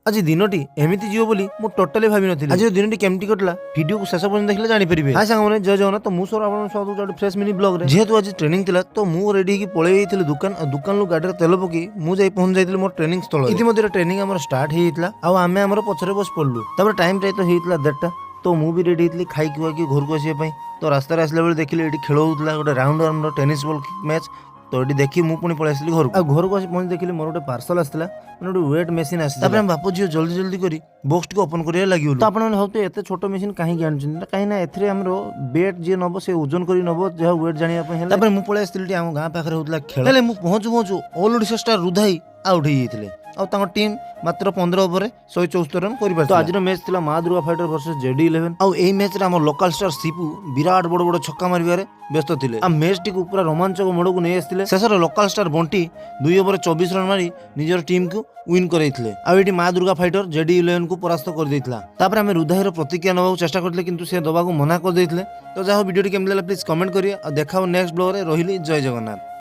आज दिनटी एमती जीव बोली मु टोटाली भाभी नथिली। आज दिनटी केमती कटला वीडियो को शेष पर्यंत देखले जानि परिबे। हाय सांगमाने जय जगन्नाथ। तो मु सर आपन स्वागत करछि फ्रेश मिनी ब्लॉग रे। जेहेतु आज ट्रेनिंग थिला तो मु रेडी होकी पळै जाइथिले दुकान लु गाडी रे तेल पकी मु जाई पहुंच जाइथिले मोर ट्रेनिंग स्थल। इतिमध्ये ट्रेनिंग हमर स्टार्ट हेइतला आ आमे हमर पछरे बस पड़लु। तापर टाइम रे तो हेइतला 1:30 तो मु भी रेडी हेइतली खाई खुआ के घर को आसीए पई। तो रास्ता रे आसला बेले देखिले एठी खेल होउतला गोटे राउंड हमर टेनिस बॉल मैच। तो ये देखी मु पुणी पळै आसली घर को आसी पहुंच देखिले मोर गोटे पार्सल आसला माने गोटे वेट मशीन आसी। तापर हम बापू जियो जल्दी जल्दी करी बॉक्स को ओपन करिया लागियो। तो आपण होते एते छोट मशीन काहे जानिछन काहे ना एथरे हमरो वेट जे नबो से ओजन करी नबो जे वेट जानिया पे हेला। तापर मु पळै आसली हम गां पाखरे होतला खेल हेले मु पहुंचू ऑलरेडी स्टार रुधाई आउट हो जाइथिले। और तांको टीम मात्र 15 ओवर 174 रन करि पारथि। तो आज मैच थिला माँ दुर्गा फाइटर वर्सेस JD11। और एई मैच रे हमर लोकल स्टार सीपू विराट बड़ बड़ छक्का मारिबारे व्यस्त थिले। आ मैच टी को पूरा रोमांचक मोड़ को नै आस्थिले। शेषर local star Bunty 2 over 24 run मारी निजर टीम को विन करैथिले। आ एटी माँ दुर्गा फाइटर JD11 को परास्त कर दैथिला। तापर हम रुधाईर प्रतिक्रिया नबाक चेष्टा करथिले किंतु से दबाको मना कर दैथिले। तो जाहो वीडियो टी केमला प्लीज कमेंट करिए और देखाओ नेक्स्ट ब्लॉग रे। रहिली जय जगन्नाथ।